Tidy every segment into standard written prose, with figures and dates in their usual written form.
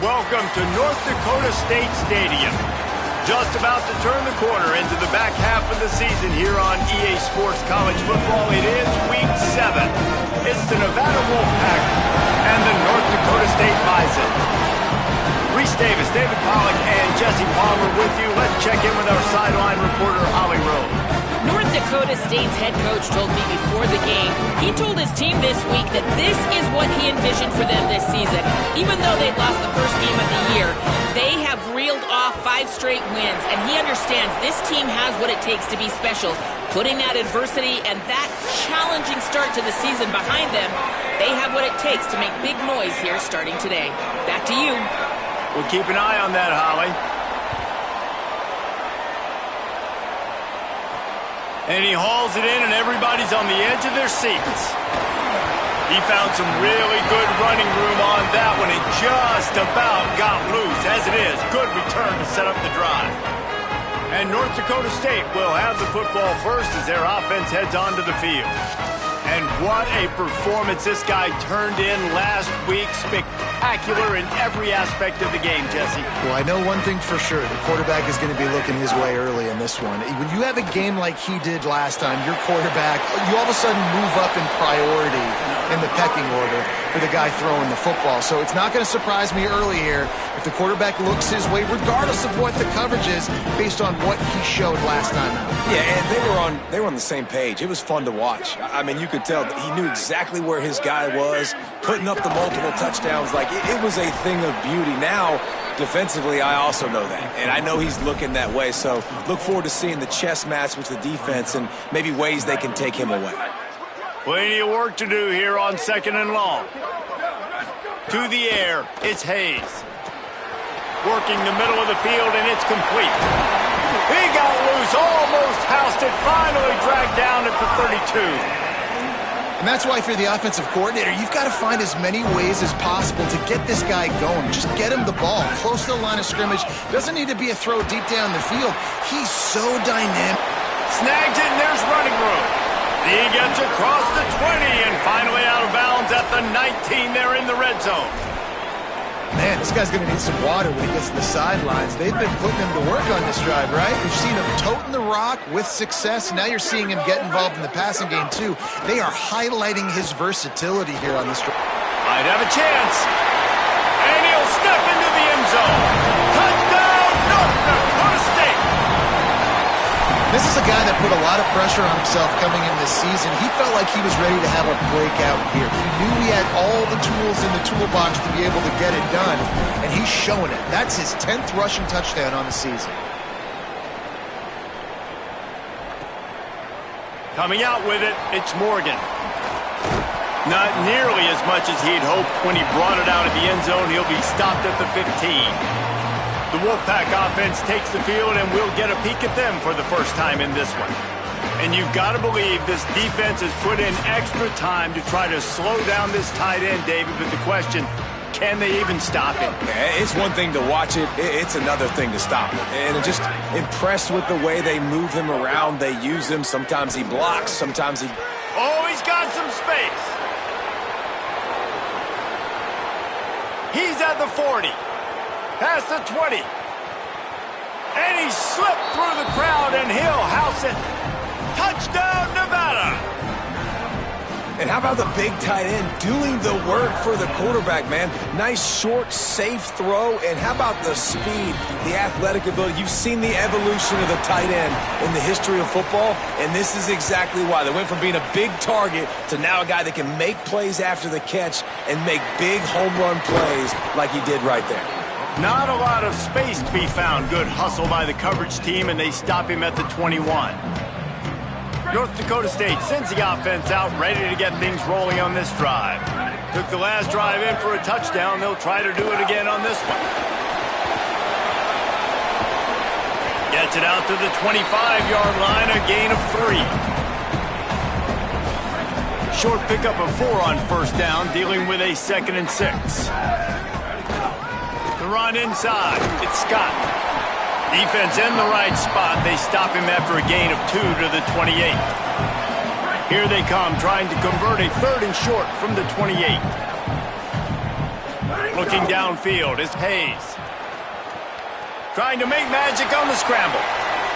welcome to North Dakota State Stadium. Just about to turn the corner into the back half of the season here on EA Sports College Football. It is Week 7. It's the Nevada Wolfpack and the North Dakota State Bison. Reese Davis, David Pollack, and Jesse Palmer with you. Let's check in with our sideline reporter, Holly Rowe. North Dakota State's head coach told me before the game, he told his team this week that this is what he envisioned for them this season. Even though they lost the first game of the year, they have reeled off 5 straight wins, and he understands this team has what it takes to be special. Putting that adversity and that challenging start to the season behind them, they have what it takes to make big noise here starting today. Back to you. We'll keep an eye on that, Holly. And he hauls it in, and everybody's on the edge of their seats. He found some really good running room on that one. It just about got loose. As it is, good return to set up the drive. And North Dakota State will have the football first as their offense heads onto the field. And what a performance this guy turned in last week. Spectacular in every aspect of the game, Jesse. Well, I know one thing for sure. The quarterback is going to be looking his way early in this one. When you have a game like he did last time, your quarterback, you all of a sudden move up in priority in the pecking order for the guy throwing the football. So it's not going to surprise me early here if the quarterback looks his way, regardless of what the coverage is, based on what he showed last time out. Yeah, and they were on the same page. It was fun to watch. I mean, you could tell that he knew exactly where his guy was, putting up the multiple touchdowns. Like, it was a thing of beauty. Now, defensively, I also know that, and I know he's looking that way. So look forward to seeing the chess match with the defense and maybe ways they can take him away. Plenty of work to do here on 2nd and long. To the air, it's Hayes. Working the middle of the field, and it's complete. He got loose, almost housed it, finally dragged down at the 32. And that's why, if you're the offensive coordinator, you've got to find as many ways as possible to get this guy going. Just get him the ball close to the line of scrimmage. Doesn't need to be a throw deep down the field. He's so dynamic. Snags it, and there's running room. He gets across the 20 and finally out of bounds at the 19 there in the red zone. Man, this guy's going to need some water when he gets to the sidelines. They've been putting him to work on this drive, right? We've seen him toting the rock with success. Now you're seeing him get involved in the passing game, too. They are highlighting his versatility here on this drive. Might have a chance. And he'll step into the end zone. Touchdown, North Dakota State. This is a guy that put a lot of pressure on himself coming in this season. He felt like he was ready to have a breakout here. He knew he had all the tools in the toolbox to be able to get it done, and he's showing it. That's his 10th rushing touchdown on the season. Coming out with it, it's Morgan. Not nearly as much as he'd hoped when he brought it out of the end zone. He'll be stopped at the 15. The Wolfpack offense takes the field, and we'll get a peek at them for the first time in this one. And you've got to believe this defense has put in extra time to try to slow down this tight end, David. But the question, can they even stop him? It's one thing to watch it. It's another thing to stop it. And I'm just impressed with the way they move him around. They use him. Sometimes he blocks. Sometimes he... Oh, he's got some space. He's at the 40. Past the 20. And he slipped through the crowd, and he'll house it. Touchdown, Nevada. And how about the big tight end doing the work for the quarterback, man? Nice, short, safe throw. And how about the speed, the athletic ability? You've seen the evolution of the tight end in the history of football, and this is exactly why. They went from being a big target to now a guy that can make plays after the catch and make big home run plays like he did right there. Not a lot of space to be found. Good hustle by the coverage team, and they stop him at the 21. North Dakota State sends the offense out, ready to get things rolling on this drive. Took the last drive in for a touchdown. They'll try to do it again on this one. Gets it out to the 25-yard line, a gain of 3. Short pickup of 4 on first down, dealing with a 2nd and 6. The run inside. It's Scott. Defense in the right spot. They stop him after a gain of 2 to the 28. Here they come, trying to convert a 3rd and short from the 28. Looking downfield is Hayes. Trying to make magic on the scramble.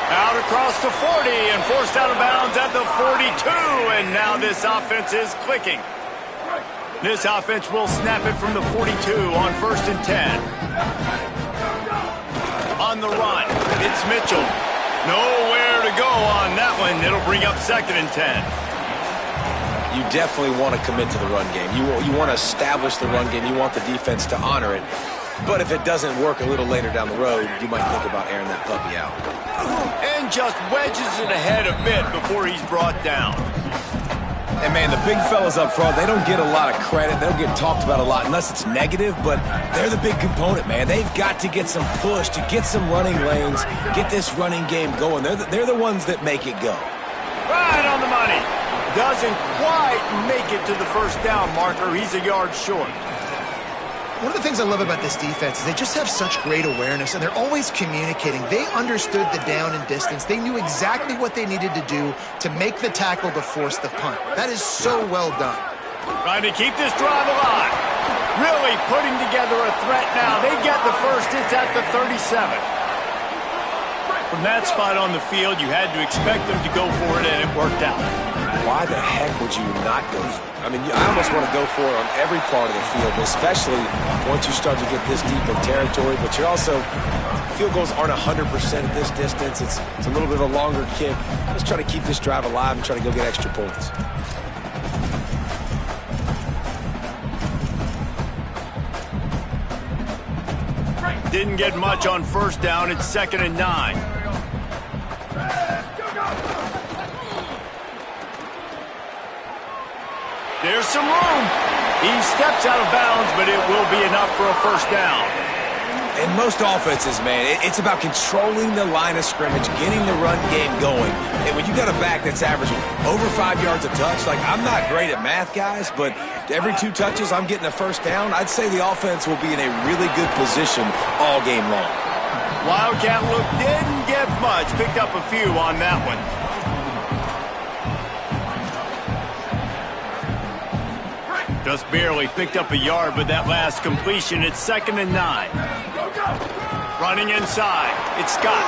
Out across the 40 and forced out of bounds at the 42. And now this offense is clicking. This offense will snap it from the 42 on 1st and 10. On the run, it's Mitchell. Nowhere to go on that one. It'll bring up 2nd and 10. You definitely want to commit to the run game. You want to establish the run game. You want the defense to honor it. But if it doesn't work a little later down the road, you might think about airing that puppy out. And just wedges it ahead a bit before he's brought down. And, man, the big fellas up front, they don't get a lot of credit. They don't get talked about a lot unless it's negative, but they're the big component, man. They've got to get some push, to get some running lanes, get this running game going. They're the ones that make it go. Right on the money. Doesn't quite make it to the 1st down marker. He's a yard short. One of the things I love about this defense is they just have such great awareness, and they're always communicating. They understood the down and distance. They knew exactly what they needed to do to make the tackle to force the punt. That is so well done. Trying to keep this drive alive. Really putting together a threat now. They get the first. It's at the 37. From that spot on the field, you had to expect them to go for it, and it worked out. Why the heck would you not go for it? I mean, I almost want to go for it on every part of the field, especially once you start to get this deep in territory. But you're also, field goals aren't 100% at this distance. It's a little bit of a longer kick. Let's try to keep this drive alive and try to go get extra points. Didn't get much on 1st down. It's 2nd and 9. There's some room. He steps out of bounds, but it will be enough for a 1st down. In most offenses, man, it's about controlling the line of scrimmage, getting the run game going. And when you got a back that's averaging over 5 yards a touch, like, I'm not great at math, guys, but every 2 touches I'm getting a 1st down, I'd say the offense will be in a really good position all game long. Wildcat look didn't get much. Picked up a few on that one. Just barely picked up a yard with that last completion. It's 2nd and 9. Running inside. It's Scott.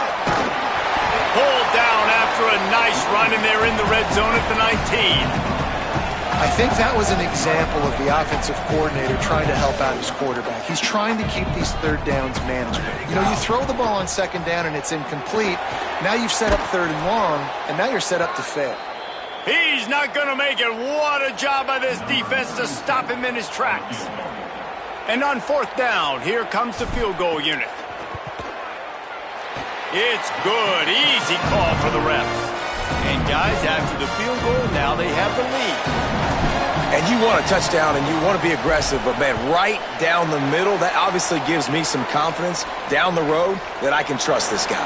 Pulled down after a nice run, and they're in the red zone at the 19. I think that was an example of the offensive coordinator trying to help out his quarterback. He's trying to keep these 3rd downs manageable. You know, you throw the ball on 2nd down and it's incomplete. Now you've set up 3rd and long, and now you're set up to fail. He's not going to make it. What a job by this defense to stop him in his tracks. And on 4th down, here comes the field goal unit. It's good. Easy call for the refs. And guys, after the field goal, now they have the lead. And you want a touchdown and you want to be aggressive, but, man, right down the middle, that obviously gives me some confidence down the road that I can trust this guy.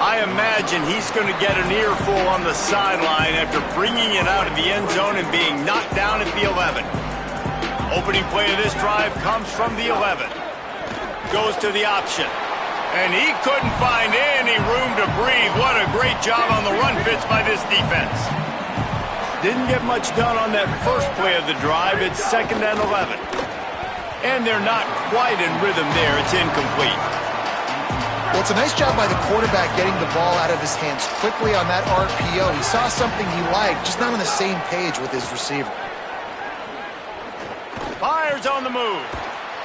I imagine he's going to get an earful on the sideline after bringing it out of the end zone and being knocked down at the 11. Opening play of this drive comes from the 11. Goes to the option. And he couldn't find any room to breathe. What a great job on the run fits by this defense. Didn't get much done on that first play of the drive. It's 2nd and 11. And they're not quite in rhythm there. It's incomplete. Well, it's a nice job by the quarterback getting the ball out of his hands quickly on that RPO. He saw something he liked, just not on the same page with his receiver. Fires on the move.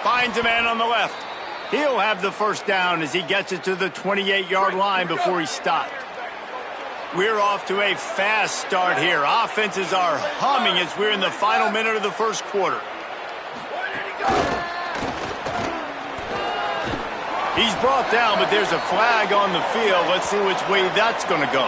Finds a man on the left. He'll have the 1st down as he gets it to the 28-yard line before he stopped. We're off to a fast start here. Offenses are humming as we're in the final minute of the 1st quarter. He's brought down, but there's a flag on the field. Let's see which way that's going to go.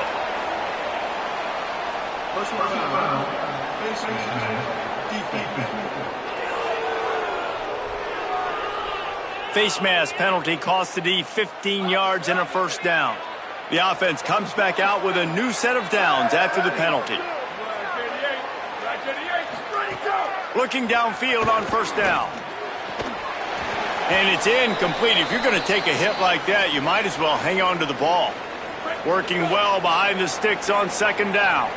Face mask penalty cost the D 15 yards and a 1st down. The offense comes back out with a new set of downs after the penalty. Looking downfield on 1st down. And it's incomplete. If you're going to take a hit like that, you might as well hang on to the ball. Working well behind the sticks on 2nd down.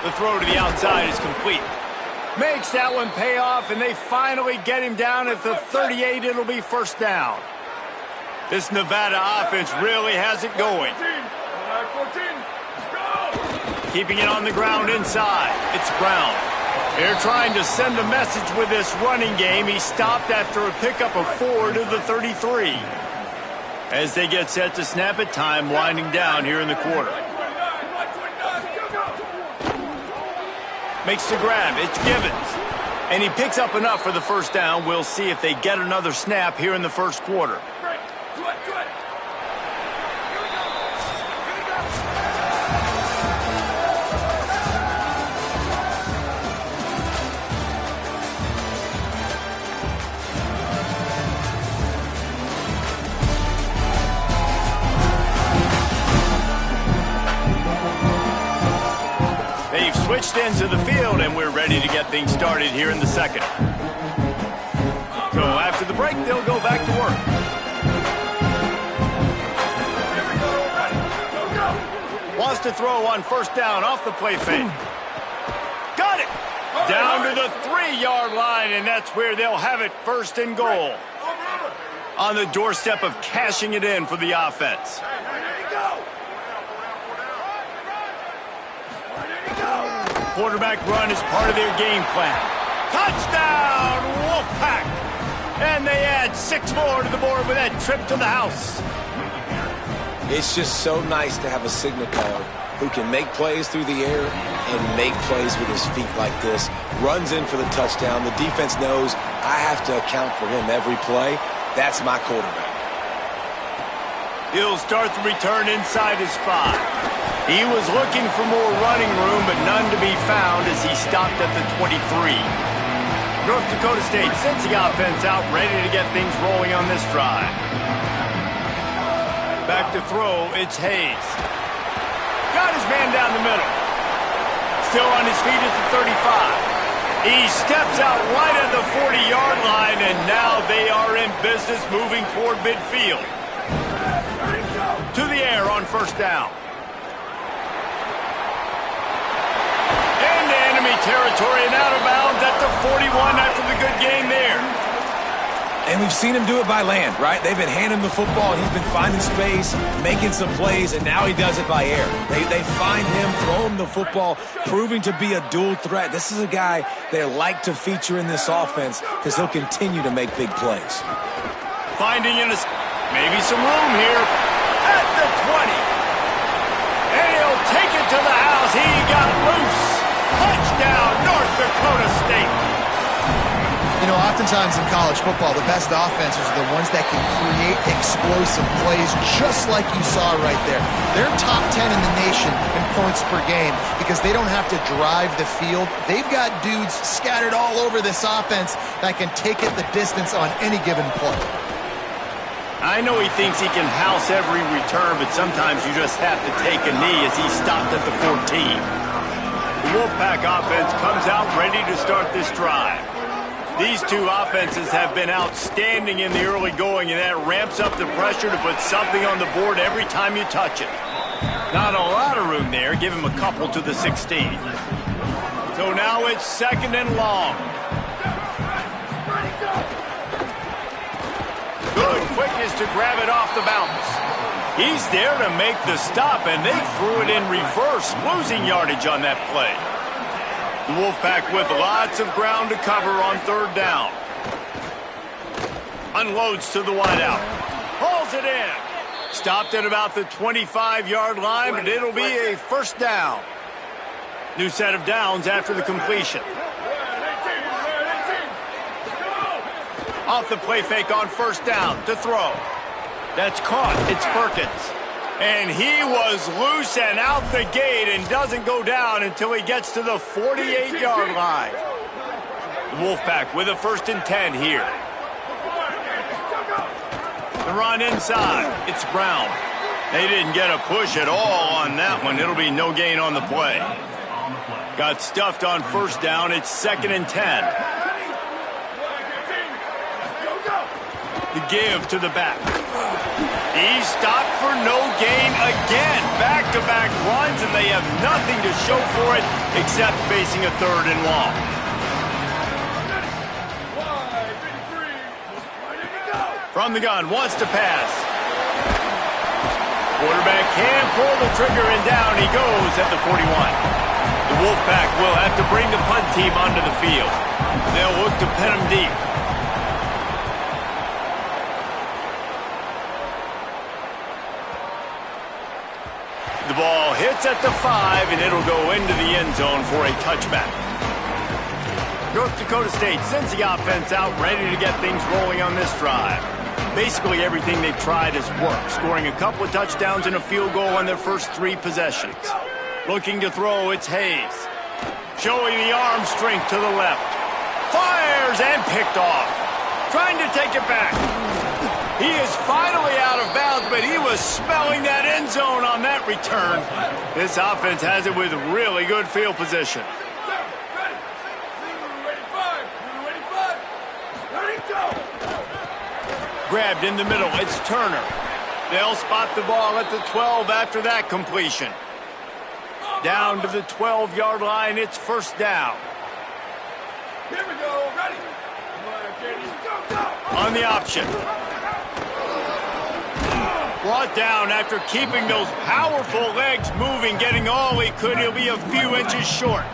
The throw to the outside is complete. Makes that one pay off, and they finally get him down at the 38. It'll be first down. This Nevada offense really has it going. Keeping it on the ground inside. It's Brown. They're trying to send a message with this running game. He stopped after a pickup of 4 to the 33. As they get set to snap it, time winding down here in the quarter. Makes the grab. It's Givens. And he picks up enough for the first down. We'll see if they get another snap here in the first quarter. Switched into the field, and we're ready to get things started here in the second. So after the break, they'll go back to work. Wants to throw on first down off the play fake. Got it! Down to the 3-yard line, and that's where they'll have it, first and goal. On the doorstep of cashing it in for the offense. Quarterback run is part of their game plan. Touchdown, Wolfpack! And they add 6 more to the board with that trip to the house. It's just so nice to have a signal caller who can make plays through the air and make plays with his feet like this. Runs in for the touchdown. The defense knows I have to account for him every play. That's my quarterback. He'll start the return inside his 5. He was looking for more running room, but none to be found as he stopped at the 23. North Dakota State sends the offense out, ready to get things rolling on this drive. Back to throw, it's Hayes. Got his man down the middle. Still on his feet at the 35. He steps out right at the 40-yard line, and now they are in business moving toward midfield. To the air on first down. Territory and out of bounds at the 41 after the good game there. And we've seen him do it by land, right? They've been handing him the football. He's been finding space, making some plays, and now he does it by air. They find him, throw him the football, proving to be a dual threat. This is a guy they like to feature in this offense because he'll continue to make big plays. Finding in maybe some room here at the 20. And he'll take it to the house. He got loose. Touchdown, North Dakota State. You know, oftentimes in college football, the best offenses are the ones that can create explosive plays, just like you saw right there. They're top 10 in the nation in points per game because they don't have to drive the field. They've got dudes scattered all over this offense that can take it the distance on any given play. I know he thinks he can house every return, but sometimes you just have to take a knee as he stopped at the 14. The Wolfpack offense comes out ready to start this drive. These two offenses have been outstanding in the early going, and that ramps up the pressure to put something on the board every time you touch it. Not a lot of room there. Give him a couple to the 16. So now it's second and long. Good quickness to grab it off the bounce. He's there to make the stop, and they threw it in reverse, losing yardage on that play. The Wolfpack with lots of ground to cover on third down. Unloads to the wideout. Hauls it in. Stopped at about the 25-yard line, but it'll be a first down. New set of downs after the completion. Off the play fake on first down to throw. That's caught. It's Perkins. And he was loose and out the gate and doesn't go down until he gets to the 48-yard line. The Wolfpack with a 1st and 10 here. The run inside. It's Brown. They didn't get a push at all on that one. It'll be no gain on the play. Got stuffed on first down. It's 2nd and 10. The give to the back. He's stopped for no gain again. Back-to-back runs, and they have nothing to show for it except facing a 3rd and long. From the gun, wants to pass. Quarterback can't pull the trigger, and down he goes at the 41. The Wolfpack will have to bring the punt team onto the field. They'll look to pin him deep. The ball hits at the 5, and it'll go into the end zone for a touchback. North Dakota State sends the offense out, ready to get things rolling on this drive. Basically everything they've tried has worked, scoring a couple of touchdowns and a field goal on their first 3 possessions. Looking to throw, it's Hayes. Showing the arm strength to the left. Fires and picked off. Trying to take it back. He is finally out of bounds, but he was smelling that end zone on that return. This offense has it with really good field position. Grabbed in the middle, it's Turner. They'll spot the ball at the 12 after that completion. Down to the 12-yard line, it's first down. Here we go, ready. On the option. Brought down after keeping those powerful legs moving, getting all he could. He'll be a few inches short.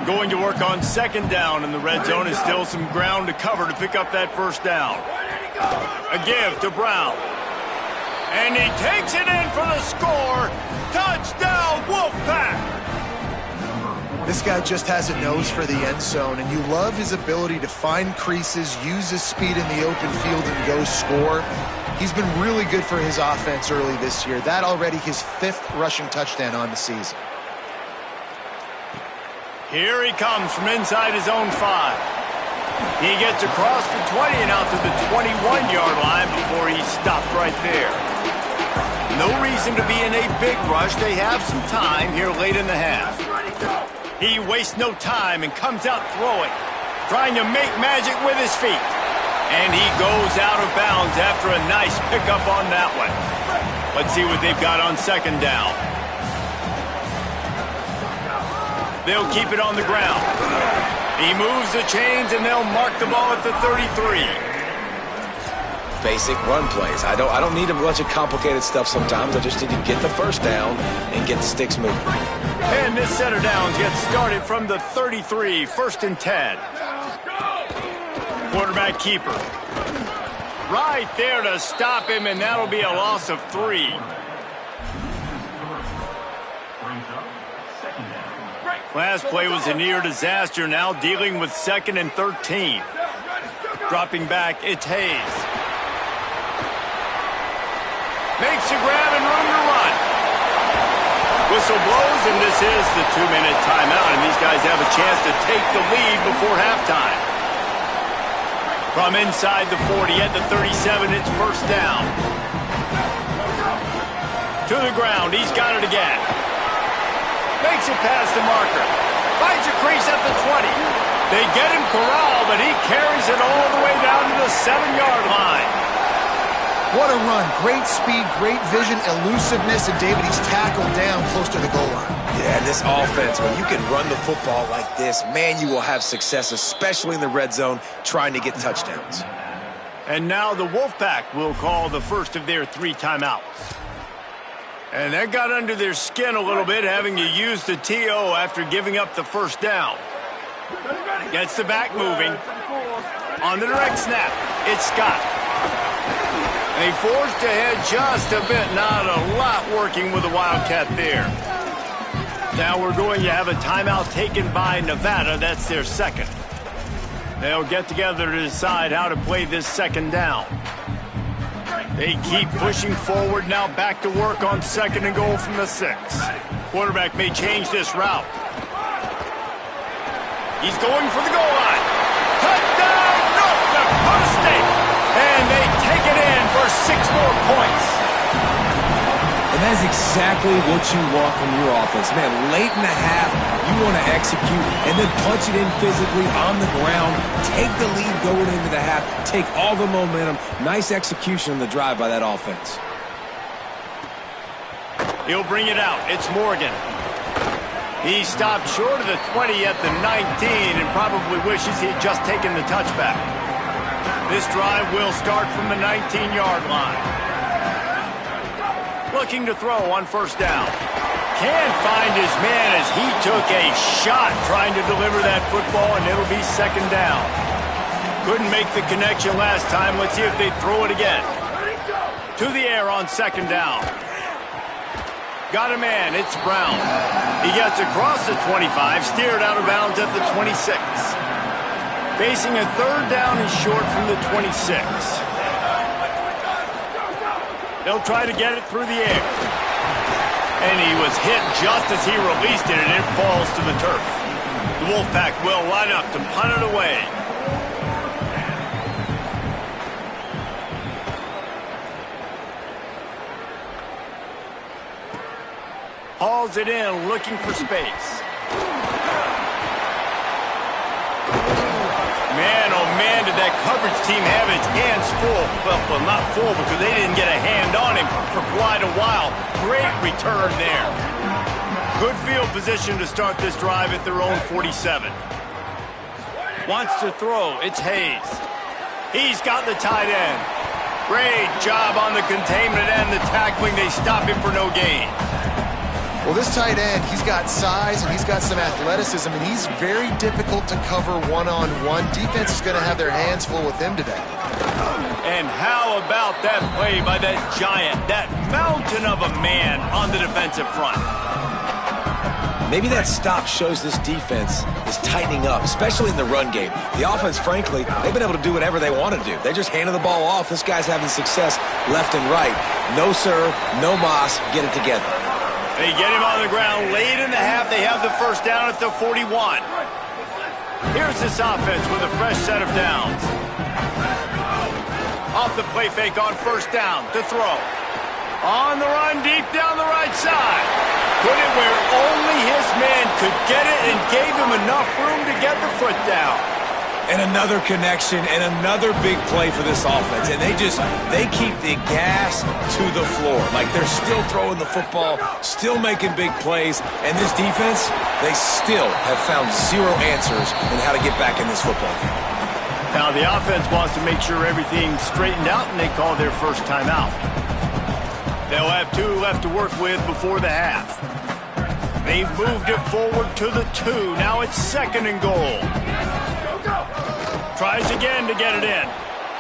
Going to work on 2nd down, and the red zone is still some ground to cover to pick up that first down. A give to Brown. And he takes it in for the score. Touchdown, Wolfpack! This guy just has a nose for the end zone, and you love his ability to find creases, use his speed in the open field, and go score. He's been really good for his offense early this year. That already his 5th rushing touchdown on the season. Here he comes from inside his own 5. He gets across the 20 and out to the 21-yard line before he's stopped right there. No reason to be in a big rush. They have some time here late in the half. He wastes no time and comes out throwing, trying to make magic with his feet. And he goes out of bounds after a nice pickup on that one. Let's see what they've got on 2nd down. They'll keep it on the ground. He moves the chains, and they'll mark the ball at the 33. Basic run plays. I don't need a bunch of complicated stuff sometimes. I just need to get the first down and get the sticks moving. And this set of downs gets started from the 33, 1st and 10. Quarterback keeper. Right there to stop him, and that'll be a loss of 3. Last play was a near disaster, now dealing with 2nd and 13. Dropping back, it's Hayes. Makes a grab and room to run. Whistle blows, and this is the 2-minute timeout, and these guys have a chance to take the lead before halftime. From inside the 40 at the 37, it's first down. To the ground, he's got it again. Makes it past the marker. Finds a crease at the 20. They get him corralled, but he carries it all the way down to the 7-yard line. What a run. Great speed, great vision, elusiveness, and David, he's tackled down close to the goal line. Yeah, this offense, when you can run the football like this, man, you will have success, especially in the red zone, trying to get touchdowns. And now the Wolfpack will call the first of their 3 timeouts. And that got under their skin a little bit, having to use the TO after giving up the first down. Gets the back moving. On the direct snap, it's Scott. They forced ahead just a bit, not a lot working with the Wildcat there. Now we're going to have a timeout taken by Nevada. That's their 2nd. They'll get together to decide how to play this 2nd down. They keep pushing forward, now back to work on 2nd and goal from the 6. Quarterback may change this route. He's going for the goal line. Touchdown, North Dakota State! And they take it in for 6 more points. And And that's exactly what you want from your offense. Man, late in the half, you want to execute and then punch it in physically on the ground, take the lead going into the half, take all the momentum. Nice execution on the drive by that offense. He'll bring it out. It's Morgan. He stopped short of the 20 at the 19 and probably wishes he had just taken the touchback. This drive will start from the 19-yard line. Looking to throw on first down. Can't find his man as he took a shot trying to deliver that football, and it'll be second down. Couldn't make the connection last time. Let's see if they throw it again. To the air on second down. Got a man. It's Brown. He gets across the 25, steered out of bounds at the 26. Facing a third down and short from the 26. They'll try to get it through the air. And he was hit just as he released it, and it falls to the turf. The Wolfpack will line up to punt it away. Hauls it in, looking for space. Man, oh man, did that coverage team have its hands full. Well, not full because they didn't get a hand on him for quite a while. Great return there. Good field position to start this drive at their own 47. Wants to throw. It's Hayes. He's got the tight end. Great job on the containment and the tackling. They stop him for no gain. Well, this tight end, he's got size and he's got some athleticism, and he's very difficult to cover one-on-one. Defense is going to have their hands full with him today. And how about that play by that giant, that mountain of a man on the defensive front? Maybe that stop shows this defense is tightening up, especially in the run game. The offense, frankly, they've been able to do whatever they want to do. They just handed the ball off. This guy's having success left and right. No serve, no moss, get it together. They get him on the ground late in the half. They have the first down at the 41. Here's this offense with a fresh set of downs. Off the play fake on first down to throw. On the run deep down the right side. Put it where only his man could get it and gave him enough room to get the foot down. And another connection and another big play for this offense. And they keep the gas to the floor. Like they're still throwing the football, still making big plays. And this defense, they still have found zero answers in how to get back in this football game. Now the offense wants to make sure everything's straightened out, and they call their first timeout. They'll have 2 left to work with before the half. They've moved it forward to the 2. Now it's second and goal. Tries again to get it in.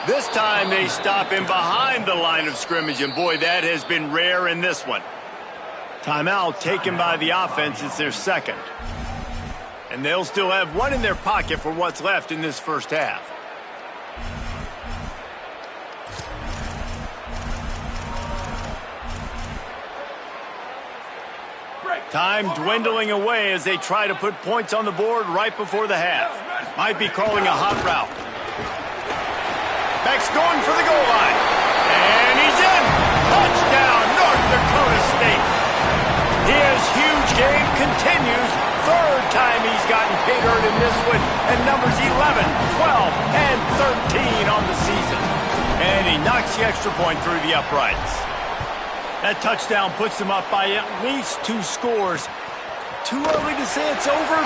This time they stop him behind the line of scrimmage, and boy, that has been rare in this one. Timeout taken by the offense. It's their second. And they'll still have one in their pocket for what's left in this first half. Time dwindling away as they try to put points on the board right before the half. Might be calling a hot route. Beck's going for the goal line. And he's in. Touchdown, North Dakota State. His huge game continues. Third time he's gotten paid earned in this one. And numbers 11, 12, and 13 on the season. And he knocks the extra point through the uprights. That touchdown puts them up by at least 2 scores. Too early to say it's over?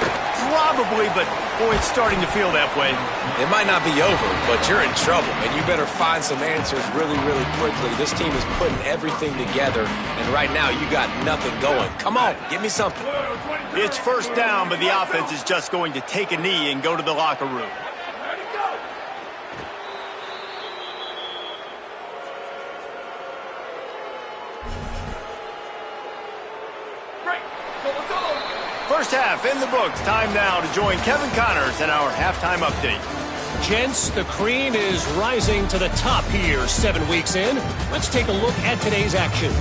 Probably, but boy, it's starting to feel that way. It might not be over, but you're in trouble, and you better find some answers really, really quickly. This team is putting everything together, and right now you got nothing going. Come on, give me something. It's first down, but the offense is just going to take a knee and go to the locker room. First half in the books. Time now to join Kevin Connors in our halftime update. Gents, the cream is rising to the top here 7 weeks in. Let's take a look at today's action.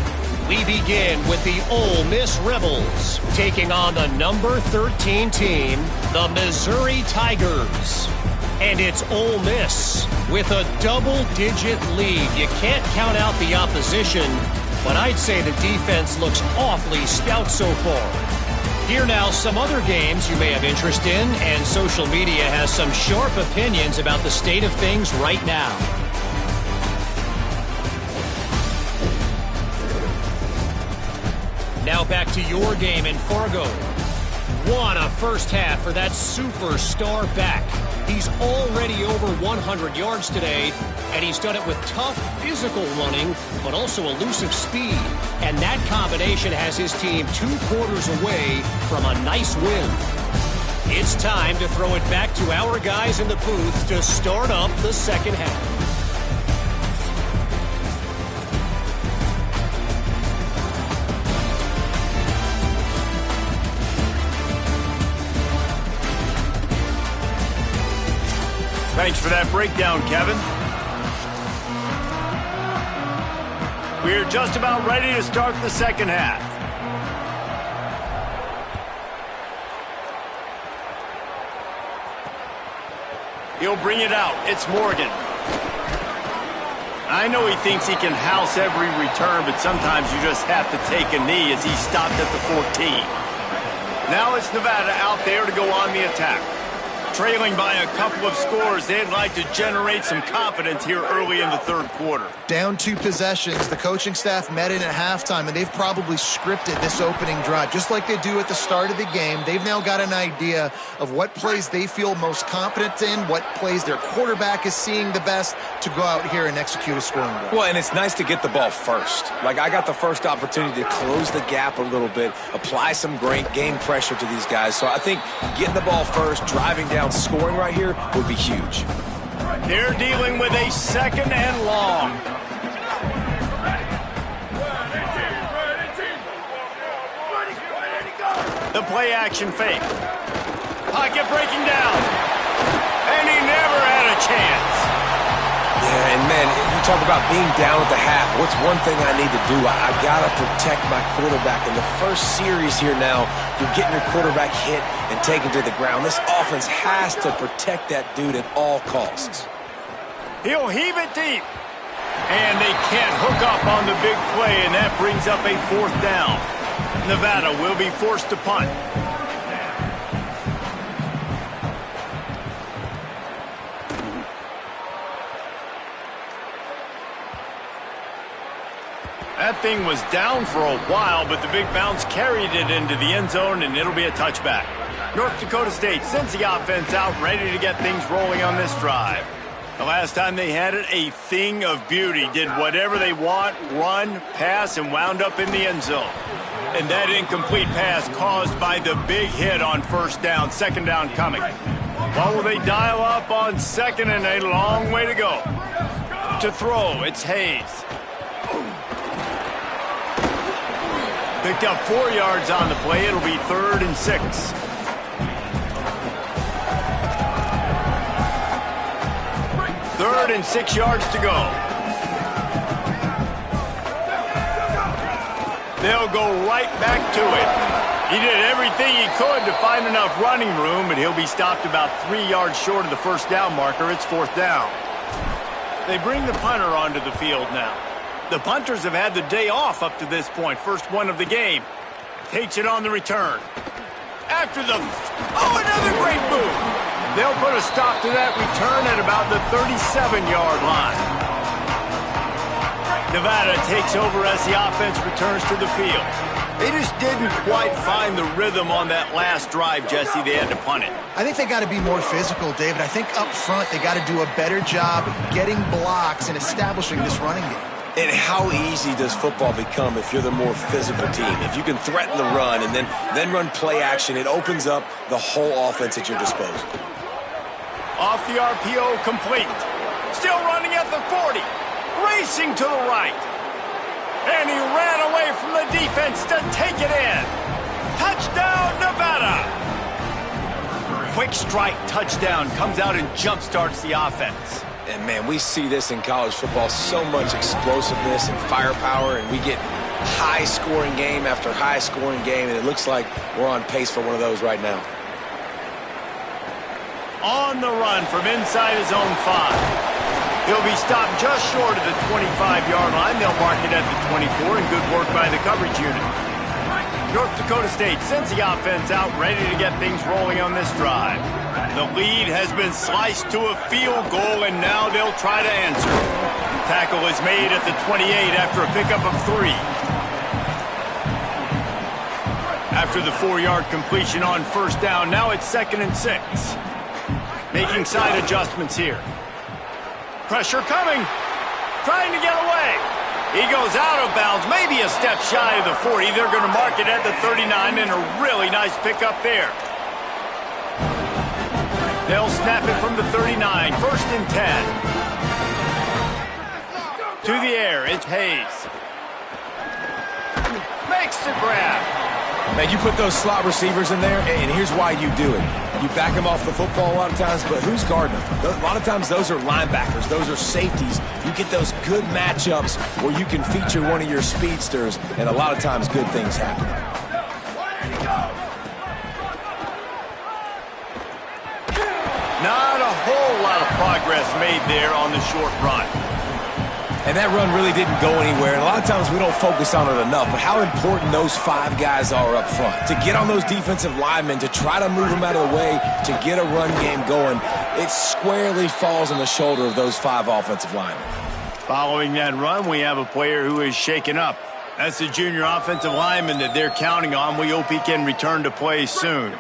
We begin with the Ole Miss Rebels taking on the number 13 team, the Missouri Tigers. And it's Ole Miss with a double-digit lead. You can't count out the opposition. but I'd say the defense looks awfully stout so far. Here now, some other games you may have interest in, and social media has some sharp opinions about the state of things right now. Now back to your game in Fargo. What a first half for that superstar back. He's already over 100 yards today, and he's done it with tough physical running, but also elusive speed. And that combination has his team 2 quarters away from a nice win. It's time to throw it back to our guys in the booth to start up the second half. Thanks for that breakdown, Kevin. We're just about ready to start the second half. He'll bring it out. It's Morgan. I know he thinks he can house every return, but sometimes you just have to take a knee as he stopped at the 14. Now it's Nevada out there to go on the attack. Trailing by a couple of scores, they'd like to generate some confidence here early in the third quarter. Down 2 possessions, the coaching staff met in at halftime, and they've probably scripted this opening drive. Just like they do at the start of the game, they've now got an idea of what plays they feel most confident in, what plays their quarterback is seeing the best to go out here and execute a scoring drive. Well, and it's nice to get the ball first. Like, I got the first opportunity to close the gap a little bit, apply some great game pressure to these guys. So I think getting the ball first, driving down, scoring right here would be huge. They're dealing with a second and long. The play action fake. Pocket breaking down. And he never had a chance. Yeah, and man, you talk about being down at the half. What's one thing I need to do? I got to protect my quarterback. In the first series here now, you're getting your quarterback hit and taken to the ground. This offense has to protect that dude at all costs. He'll heave it deep. And they can't hook up on the big play, and that brings up a 4th down. Nevada will be forced to punt. That thing was down for a while, but the big bounce carried it into the end zone, and it'll be a touchback. North Dakota State sends the offense out, ready to get things rolling on this drive. The last time they had it, a thing of beauty. Did whatever they want, run, pass, and wound up in the end zone. And that incomplete pass caused by the big hit on first down, second down coming. What will they dial up on second, and a long way to go? To throw, it's Hayes. Picked up 4 yards on the play. It'll be 3rd and 6. Third and 6 yards to go. They'll go right back to it. He did everything he could to find enough running room, but he'll be stopped about 3 yards short of the first down marker. It's 4th down. They bring the punter onto the field now. The punters have had the day off up to this point. First one of the game. Takes it on the return. After the... Oh, another great move. They'll put a stop to that return at about the 37-yard line. Nevada takes over as the offense returns to the field. They just didn't quite find the rhythm on that last drive, Jesse. They had to punt it. I think they got to be more physical, David. I think up front they got to do a better job getting blocks and establishing this running game. And how easy does football become if you're the more physical team? If you can threaten the run and then run play action, it opens up the whole offense at your disposal. Off the RPO, complete. Still running at the 40. Racing to the right. And he ran away from the defense to take it in. Touchdown, Nevada. Quick strike touchdown comes out and jump-starts the offense. And, man, we see this in college football, so much explosiveness and firepower, and we get high-scoring game after high-scoring game, and it looks like we're on pace for one of those right now. On the run from inside his own 5. He'll be stopped just short of the 25-yard line. They'll mark it at the 24, and good work by the coverage unit. North Dakota State sends the offense out, ready to get things rolling on this drive. The lead has been sliced to a field goal, and now they'll try to answer. Tackle is made at the 28 after a pickup of 3. After the 4-yard completion on first down, now it's 2nd and 6. Making side adjustments here. Pressure coming. Trying to get away. He goes out of bounds, maybe a step shy of the 40. They're going to mark it at the 39, and a really nice pickup there. They'll snap it from the 39, 1st and 10. To the air, it's Hayes. Makes the grab. Man, you put those slot receivers in there, and here's why you do it. You back them off the football a lot of times, but who's guarding them? A lot of times those are linebackers. Those are safeties. You get those good matchups where you can feature one of your speedsters, and a lot of times good things happen. Not a whole lot of progress made there on the short run. And that run really didn't go anywhere. And a lot of times we don't focus on it enough. But how important those 5 guys are up front. To get on those defensive linemen, to try to move them out of the way, to get a run game going, it squarely falls on the shoulder of those 5 offensive linemen. Following that run, we have a player who is shaken up. That's the junior offensive lineman that they're counting on. We hope he can return to play soon.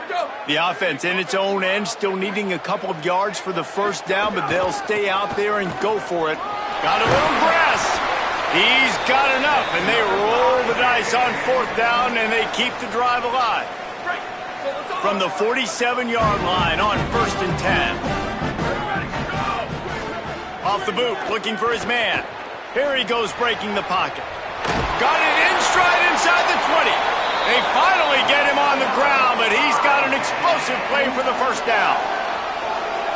The offense in its own end, still needing a couple of yards for the first down, but they'll stay out there and go for it. Got a little grass. He's got enough, and they roll the dice on 4th down, and they keep the drive alive. From the 47-yard line on 1st and 10. Off the boot, looking for his man. Here he goes, breaking the pocket. Got it in stride inside the 20. They finally get him on the ground, but he's got an explosive play for the first down.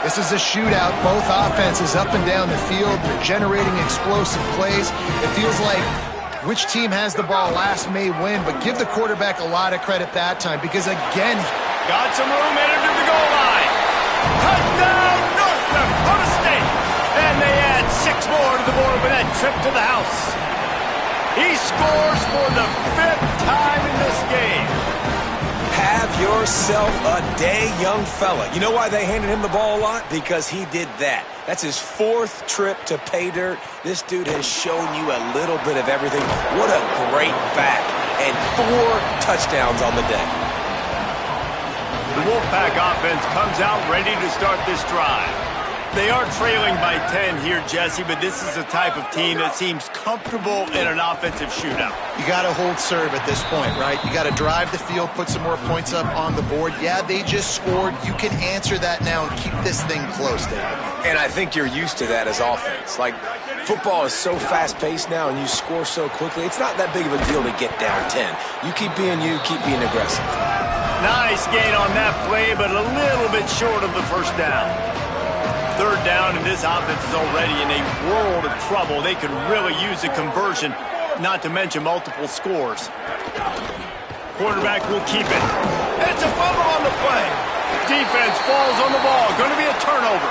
This is a shootout. Both offenses up and down the field. They're generating explosive plays. It feels like which team has the ball last may win, but give the quarterback a lot of credit that time because, again, got some room headed to the goal line. Touchdown, North Dakota State. And they add 6 more to the board with that trip to the house. He scores for the 5th time in this game. Have yourself a day, young fella. You know why they handed him the ball a lot? Because he did that. That's his 4th trip to pay dirt. This dude has shown you a little bit of everything. What a great back. And 4 touchdowns on the day. The Wolfpack offense comes out ready to start this drive. They are trailing by 10 here, Jesse, but this is the type of team that seems comfortable in an offensive shootout. You got to hold serve at this point, right? You got to drive the field, put some more points up on the board. Yeah, they just scored. You can answer that now and keep this thing close, David. And I think you're used to that as offense. Like, football is so fast-paced now and you score so quickly, it's not that big of a deal to get down 10. You keep being aggressive. Nice gain on that play, but a little bit short of the first down. 3rd down, and this offense is already in a world of trouble. They could really use a conversion, not to mention multiple scores. Quarterback will keep it. It's a fumble on the play. Defense falls on the ball. Going to be a turnover.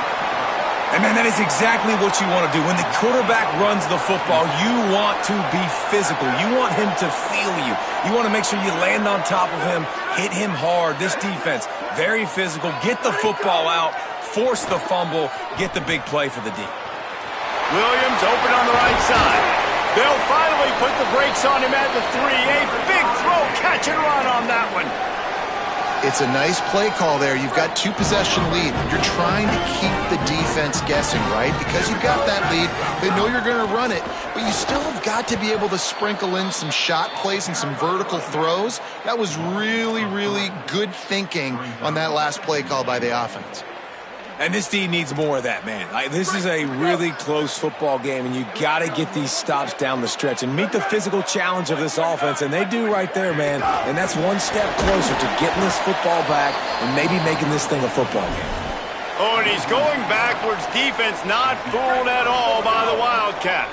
And, man, that is exactly what you want to do. When the quarterback runs the football, you want to be physical. You want him to feel you. You want to make sure you land on top of him, hit him hard. This defense, very physical. Get the football out. Force the fumble, get the big play for the D. Williams open on the right side. They'll finally put the brakes on him at the 3. A big throw, catch and run on that one. It's a nice play call there. You've got 2-possession lead. You're trying to keep the defense guessing, right? Because you've got that lead. They know you're going to run it, but you still have got to be able to sprinkle in some shot plays and some vertical throws. That was really, really good thinking on that last play call by the offense. And this team needs more of that, man. This is a really close football game, and you got to get these stops down the stretch and meet the physical challenge of this offense, and they do right there, man. And that's one step closer to getting this football back and maybe making this thing a football game. Oh, and he's going backwards. Defense not fooled at all by the Wildcat.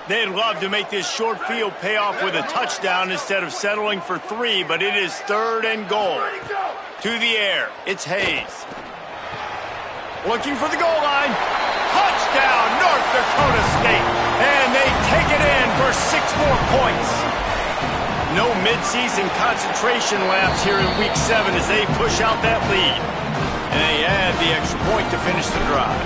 They'd love to make this short field pay off with a touchdown instead of settling for 3, but it is 3rd and goal. To the air, it's Hayes. Looking for the goal line. Touchdown, North Dakota State. And they take it in for 6 more points. No midseason concentration laps here in Week 7 as they push out that lead. And they add the extra point to finish the drive.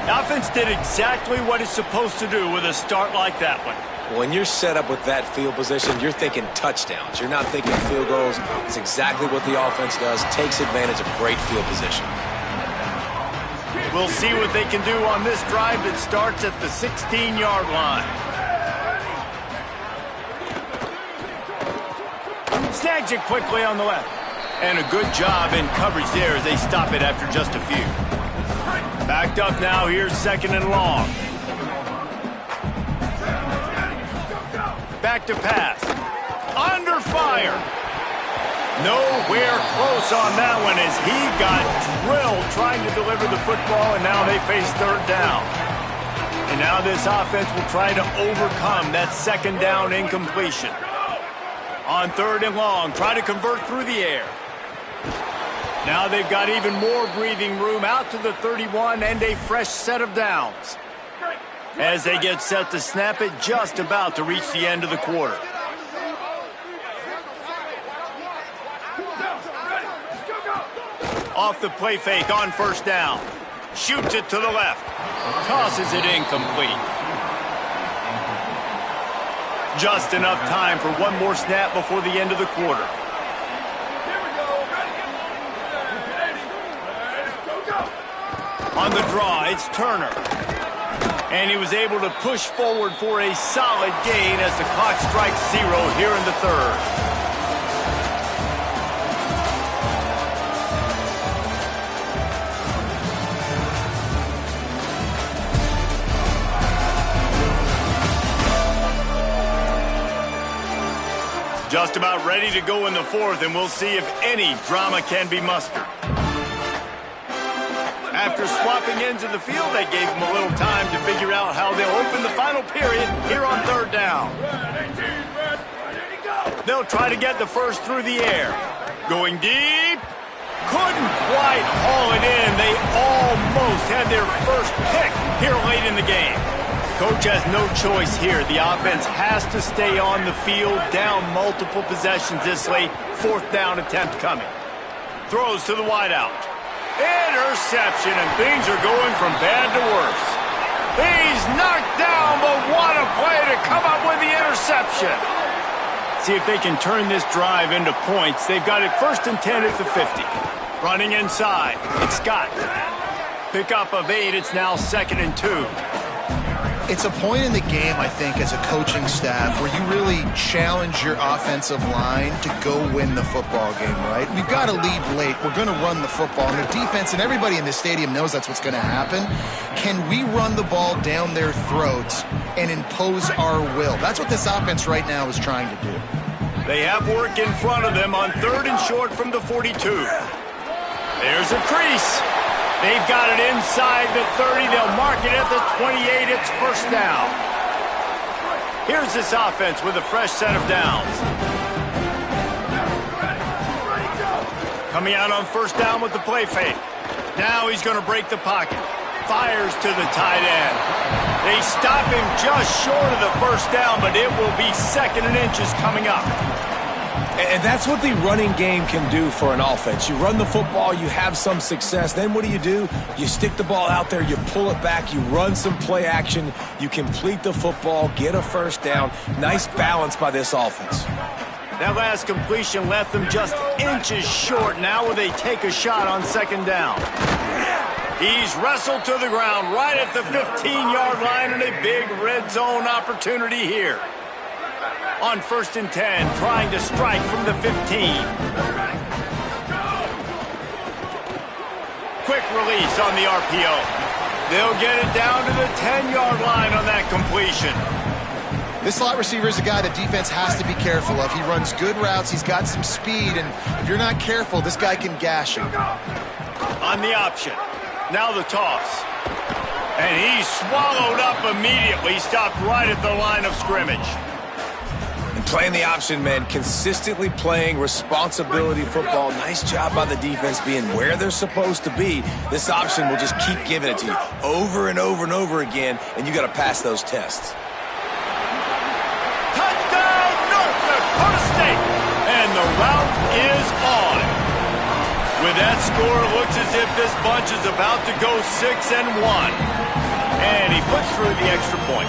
The offense did exactly what it's supposed to do with a start like that one. When you're set up with that field position, you're thinking touchdowns. You're not thinking field goals. It's exactly what the offense does. Takes advantage of great field position. We'll see what they can do on this drive that starts at the 16-yard line. Snags it quickly on the left. And a good job in coverage there as they stop it after just a few. Backed up now, here's 2nd and long. Back to pass. Under fire. Nowhere close on that one as he got drilled trying to deliver the football, and now they face 3rd down. And now this offense will try to overcome that 2nd down incompletion. On 3rd and long, try to convert through the air. Now they've got even more breathing room out to the 31 and a fresh set of downs. As they get set to snap it, just about to reach the end of the quarter. Off the play fake on 1st down. Shoots it to the left. Tosses it incomplete. Just enough time for one more snap before the end of the quarter. On the draw, it's Turner. And he was able to push forward for a solid gain as the clock strikes 0 here in the 3rd. Just about ready to go in the 4th, and we'll see if any drama can be mustered. After swapping ends of the field, they gave them a little time to figure out how they'll open the final period here on 3rd down. They'll try to get the first through the air. Going deep. Couldn't quite haul it in. They almost had their first pick here late in the game. Coach has no choice here. The offense has to stay on the field, down multiple possessions this late. 4th down attempt coming. Throws to the wideout. Interception, and things are going from bad to worse. He's knocked down, but what a play to come up with the interception. See if they can turn this drive into points. They've got it 1st and 10 at the 50. Running inside, it's Scott. Pickup of 8, it's now 2nd and 2. It's a point in the game, I think, as a coaching staff where you really challenge your offensive line to go win the football game, right? We've got to lead late. We're going to run the football. And the defense and everybody in the stadium knows that's what's going to happen. Can we run the ball down their throats and impose our will? That's what this offense right now is trying to do. They have work in front of them on 3rd and short from the 42. There's a crease. They've got it inside the 30. They'll mark it at the 28. It's 1st down. Here's this offense with a fresh set of downs. Coming out on 1st down with the play fake. Now he's going to break the pocket. Fires to the tight end. They stop him just short of the 1st down, but it will be 2nd and inches coming up. And that's what the running game can do for an offense. You run the football, you have some success. Then what do? You stick the ball out there, you pull it back, you run some play action, you complete the football, get a 1st down. Nice balance by this offense. That last completion left them just inches short. Now will they take a shot on 2nd down? He's wrestled to the ground right at the 15-yard line, and a big red zone opportunity here. On 1st and 10, trying to strike from the 15. Quick release on the RPO. They'll get it down to the 10-yard line on that completion. This slot receiver is a guy the defense has to be careful of. He runs good routes, he's got some speed, and if you're not careful, this guy can gash you. On the option. Now the toss. And he's swallowed up immediately, stopped right at the line of scrimmage. Playing the option, man, consistently playing responsibility football. Nice job by the defense being where they're supposed to be. This option will just keep giving it to you over and over and over again, and you got to pass those tests. Touchdown, North Dakota State! And the route is on. With that score, it looks as if this bunch is about to go 6-1. And he puts through the extra point.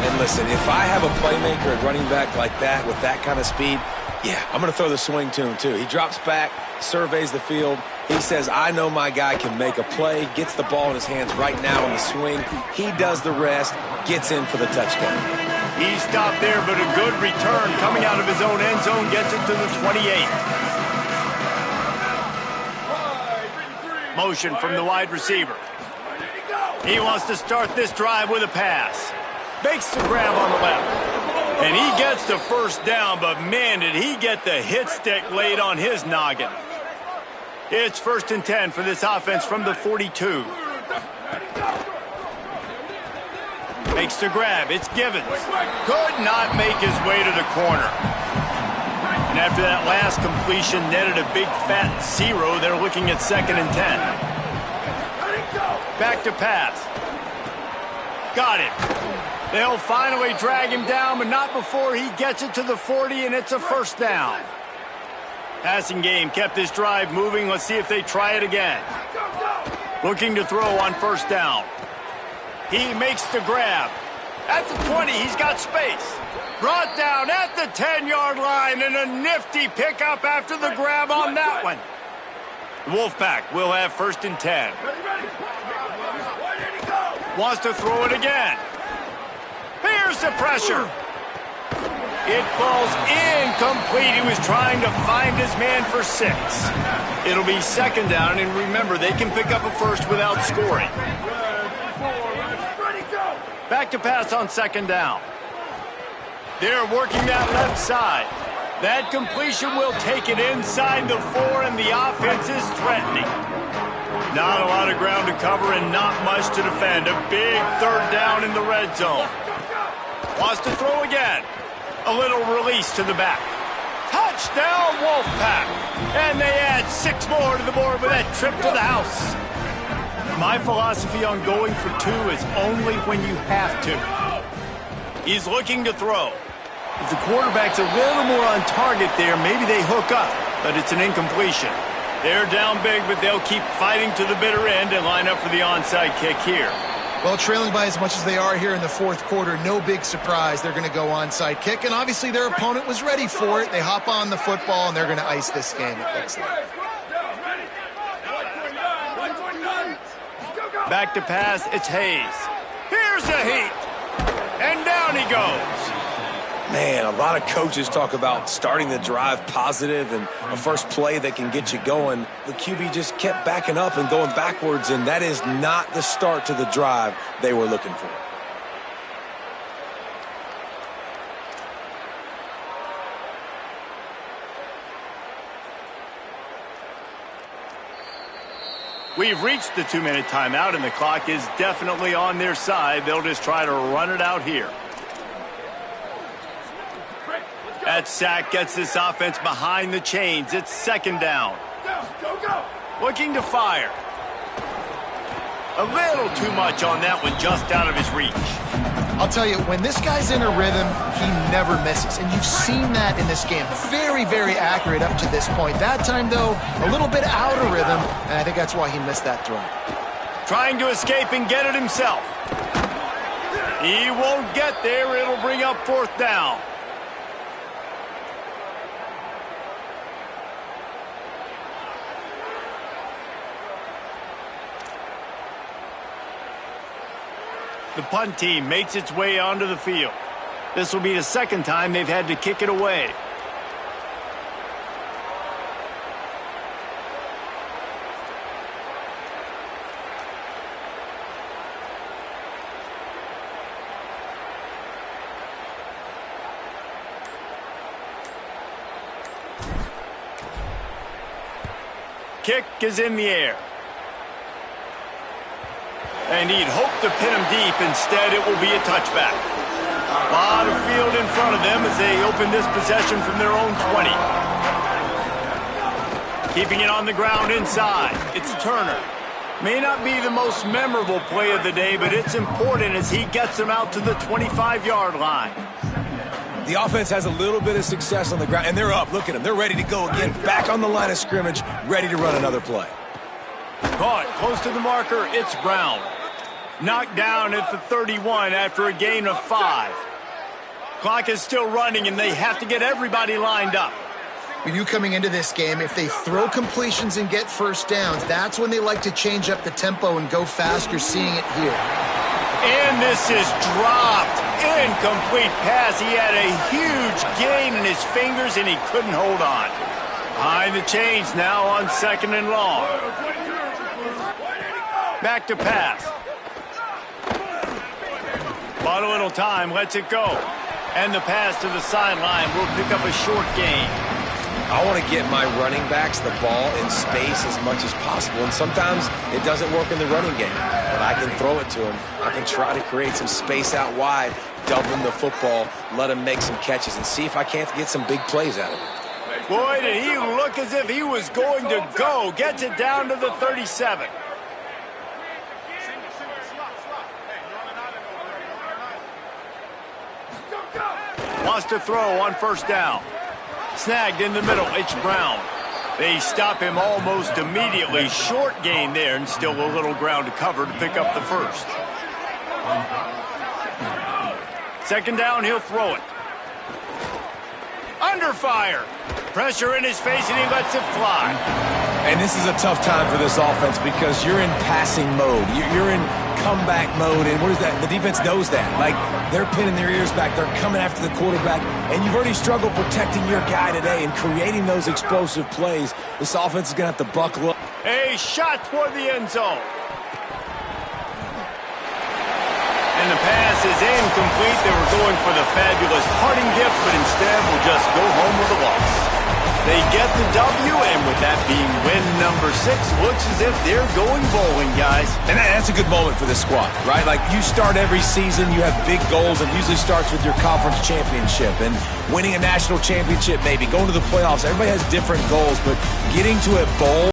And listen, if I have a playmaker at running back like that with that kind of speed, yeah, I'm going to throw the swing to him too. He drops back, surveys the field. He says, I know my guy can make a play, gets the ball in his hands right now on the swing. He does the rest, gets in for the touchdown. He stopped there, but a good return coming out of his own end zone gets it to the 28. Motion from the wide receiver. He wants to start this drive with a pass. Makes the grab on the left. And he gets the first down, but man, did he get the hit stick laid on his noggin. It's 1st and 10 for this offense from the 42. Makes the grab. It's Givens. Could not make his way to the corner. And after that last completion netted a big fat 0, they're looking at 2nd and 10. Back to pass. Got it. They'll finally drag him down, but not before he gets it to the 40, and it's a first down. Passing game kept this drive moving. Let's see if they try it again. Looking to throw on first down. He makes the grab. At the 20, he's got space. Brought down at the 10-yard line, and a nifty pickup after the grab on that one. The Wolfpack will have 1st and 10. Wants to throw it again. Here's the pressure. It falls incomplete. He was trying to find his man for 6. It'll be 2nd down, and remember, they can pick up a first without scoring. Back to pass on 2nd down. They're working that left side. That completion will take it inside the 4, and the offense is threatening. Not a lot of ground to cover and not much to defend. A big 3rd down in the red zone. Wants to throw again. A little release to the back. Touchdown, Wolfpack. And they add 6 more to the board with that trip to the house. My philosophy on going for 2 is only when you have to. He's looking to throw. If the quarterback's a little more on target there, maybe they hook up, but it's an incompletion. They're down big, but they'll keep fighting to the bitter end and line up for the onside kick here. Well, trailing by as much as they are here in the 4th quarter, no big surprise. They're going to go onside kick, and obviously their opponent was ready for it. They hop on the football, and they're going to ice this game. It looks like. Back to pass, it's Hayes. Here's a heat, and down he goes. Man, a lot of coaches talk about starting the drive positive and a first play that can get you going. The QB just kept backing up and going backwards, and that is not the start to the drive they were looking for. We've reached the 2-minute timeout, and the clock is definitely on their side. They'll just try to run it out here. That sack gets this offense behind the chains. It's 2nd down. Go. Looking to fire. A little too much on that one, just out of his reach. I'll tell you, when this guy's in a rhythm, he never misses. And you've seen that in this game. Very, very accurate up to this point. That time, though, a little bit out of rhythm, and I think that's why he missed that throw. Trying to escape and get it himself. He won't get there. It'll bring up 4th down. The punt team makes its way onto the field. This will be the 2nd time they've had to kick it away. Kick is in the air. And he'd hoped to pin him deep. Instead, it will be a touchback. A lot of field in front of them as they open this possession from their own 20. Keeping it on the ground inside. It's Turner. May not be the most memorable play of the day, but it's important as he gets them out to the 25-yard line. The offense has a little bit of success on the ground, and they're up. Look at them. They're ready to go again. Back on the line of scrimmage, ready to run another play. Caught close to the marker. It's Brown. Knocked down at the 31 after a gain of 5. Clock is still running, and they have to get everybody lined up. When you coming into this game, if they throw completions and get first downs, that's when they like to change up the tempo and go fast. You're seeing it here. And this is dropped. Incomplete pass. He had a huge gain in his fingers, and he couldn't hold on. Behind the chains now on 2nd and long. Back to pass. Bought a little time, lets it go. And the pass to the sideline will pick up a short gain. I want to get my running backs the ball in space as much as possible, and sometimes it doesn't work in the running game, but I can throw it to them. I can try to create some space out wide, double him the football, let him make some catches, and see if I can't get some big plays out of it. Boy, did he look as if he was going to go. Gets it down to the 37. Wants to throw on first down. Snagged in the middle, it's Brown. They stop him almost immediately. Short gain there, and still a little ground to cover to pick up the first. 2nd down, he'll throw it. Under fire. Pressure in his face, and he lets it fly. And this is a tough time for this offense because you're in passing mode. You're in comeback mode, and what is that? The defense knows that. Like, they're pinning their ears back. They're coming after the quarterback, and you've already struggled protecting your guy today and creating those explosive plays. This offense is going to have to buckle up. A shot toward the end zone. And the pass is incomplete. They were going for the fabulous parting gift, but instead will just go home with a loss. They get the W, and with that being win number 6, looks as if they're going bowling, guys. And that's a good moment for this squad, right? Like, you start every season, you have big goals, and it usually starts with your conference championship and winning a national championship, maybe going to the playoffs. Everybody has different goals, but getting to a bowl